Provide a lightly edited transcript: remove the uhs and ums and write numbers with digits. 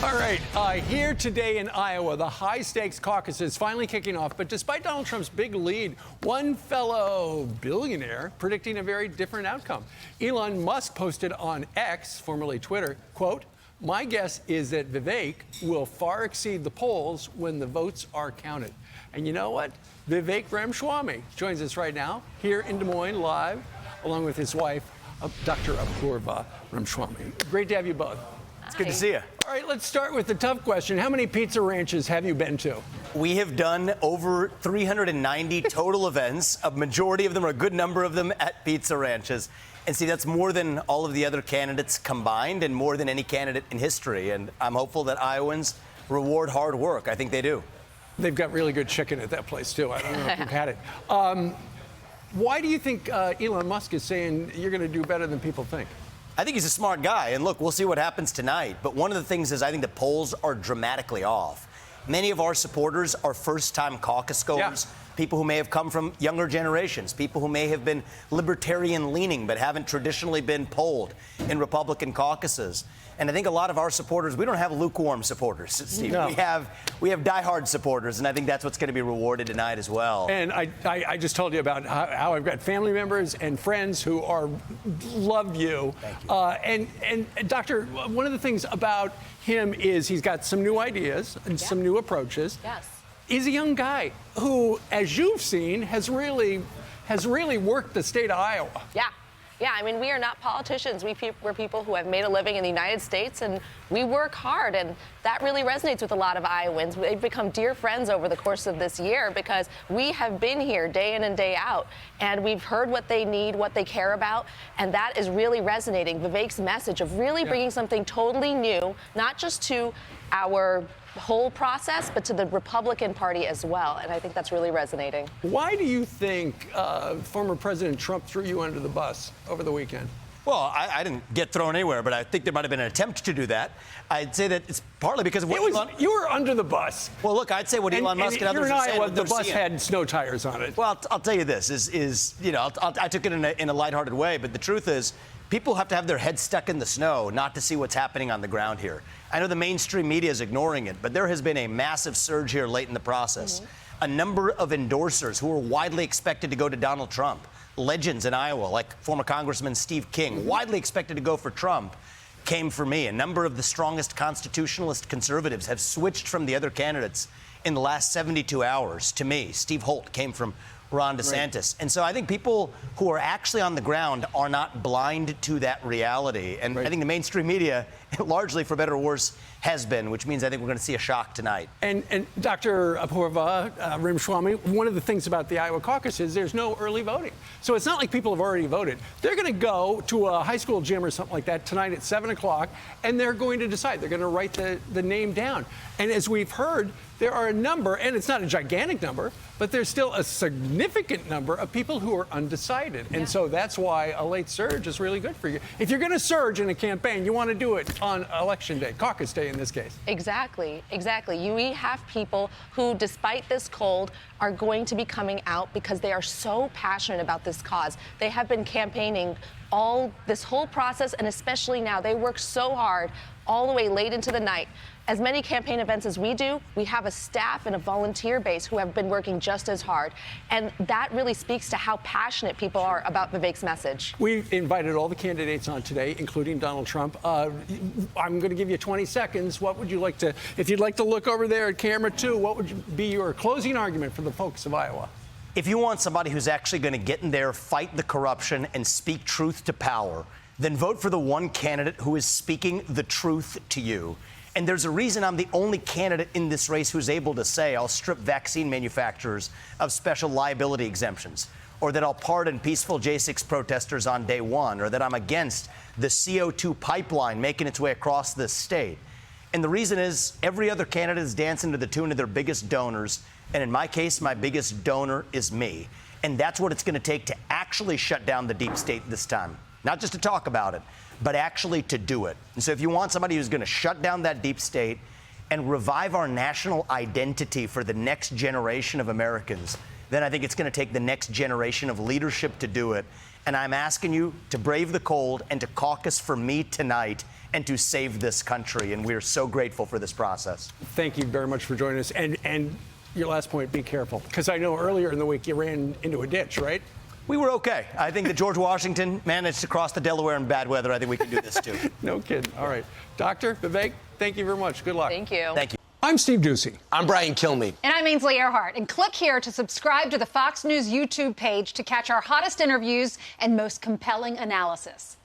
All right, here today in Iowa, the high-stakes caucus is finally kicking off. But despite Donald Trump's big lead, one fellow billionaire predicting a very different outcome. Elon Musk posted on X, formerly Twitter, quote, "My guess is that Vivek will far exceed the polls when the votes are counted." And you know what? Vivek Ramaswamy joins us right now here in Des Moines live, along with his wife, Dr. Apoorva Ramaswamy. Great to have you both. It's good to see you. All right, let's start with the tough question. How many pizza ranches have you been to? We have done over 390 total events. A majority of them, or a good number of them, at pizza ranches. And see, that's more than all of the other candidates combined and more than any candidate in history. And I'm hopeful that Iowans reward hard work. I think they do. They've got really good chicken at that place, too. I don't know if you've had it. Why do you think Elon Musk is saying you're going to do better than people think? I think he's a smart guy, and look, we'll see what happens tonight. But one of the things is I think the polls are dramatically off. Many of our supporters are first-time caucus goers, people who may have come from younger generations, people who may have been libertarian-leaning but haven't traditionally been polled in Republican caucuses. And I think a lot of our supporters, we don't have lukewarm supporters, Steve. No. We have diehard supporters, and I think that's what's going to be rewarded tonight as well. And I just told you about how I've got family members and friends who love you. Thank you. And Doctor, one of the things about him is he's got some new ideas and some new approaches. Yes. He's a young guy who, as you've seen, has really worked the state of Iowa. Yeah, I mean, we are not politicians. We're people who have made a living in the United States, and we work hard, and that really resonates with a lot of Iowans. They've become dear friends over the course of this year because we have been here day in and day out, and we've heard what they need, what they care about, and that is really resonating. Vivek's message of really bringing something totally new, not just to our whole process, but to the Republican Party as well. And I think that's really resonating. Why do you think former President Trump threw you under the bus over the weekend? Well, I didn't get thrown anywhere, but I think there might have been an attempt to do that. I'd say that it's partly because of what you were under the bus. Well, look, I'd say what Elon Musk and others are saying. The bus had snow tires on it. Well, I'll tell you this, I took it in a lighthearted way, but the truth is, people have to have their heads stuck in the snow not to see what's happening on the ground here. I know the mainstream media is ignoring it, but there has been a massive surge here late in the process. A number of endorsers who were widely expected to go to Donald Trump, legends in Iowa, like former Congressman Steve King, widely expected to go for Trump, came for me. A number of the strongest constitutionalist conservatives have switched from the other candidates in the last 72 hours to me. Steve Holt came from Ron DeSantis. And so I think people who are actually on the ground are not blind to that reality. And I think the mainstream media, largely for better or worse, has been, which means I think we're going to see a shock tonight. And Dr. Apoorva Ramaswamy, one of the things about the Iowa caucus is there's no early voting. So it's not like people have already voted. They're going to go to a high school gym or something like that tonight at 7 o'clock, and they're going to decide. They're going to write the name down. And as we've heard, there are a number, and it's not a gigantic number, but there's still a significant number of people who are undecided. And so that's why a late surge is really good for you. If you're going to surge in a campaign, you want to do it on Election Day, caucus day in this case. Exactly. We have people who, despite this cold, are going to be coming out because they are so passionate about this cause. They have been campaigning this whole process, and especially now. They work so hard all the way late into the night. As many campaign events as we do, we have a staff and a volunteer base who have been working just as hard. And that really speaks to how passionate people are about Vivek's message. We invited all the candidates on today, including Donald Trump. I'm going to give you 20 seconds. What would you like to, if you'd like to look over there at camera 2, what would be your closing argument for the folks of Iowa? If you want somebody who's actually going to get in there, fight the corruption, and speak truth to power, then vote for the one candidate who is speaking the truth to you. And there's a reason I'm the only candidate in this race who's able to say I'll strip vaccine manufacturers of special liability exemptions, or that I'll pardon peaceful J6 protesters on day one, or that I'm against the CO2 pipeline making its way across this state. And the reason is every other candidate is dancing to the tune of their biggest donors. And in my case, my biggest donor is me. And that's what it's going to take to actually shut down the deep state this time. Not just to talk about it, but actually to do it. And so if you want somebody who's going to shut down that deep state and revive our national identity for the next generation of Americans, then I think it's going to take the next generation of leadership to do it. And I'm asking you to brave the cold and to caucus for me tonight and to save this country. And we're so grateful for this process. Thank you very much for joining us. And your last point, be careful, because I know earlier in the week you ran into a ditch, right? We were okay. I think that George Washington managed to cross the Delaware in bad weather. I think we can do this too. No kidding. All right. Dr. Vivek, thank you very much. Good luck. Thank you. Thank you. I'm Steve Ducey. I'm Brian Kilmeade. And I'm Ainsley Earhart. And click here to subscribe to the Fox News YouTube page to catch our hottest interviews and most compelling analysis.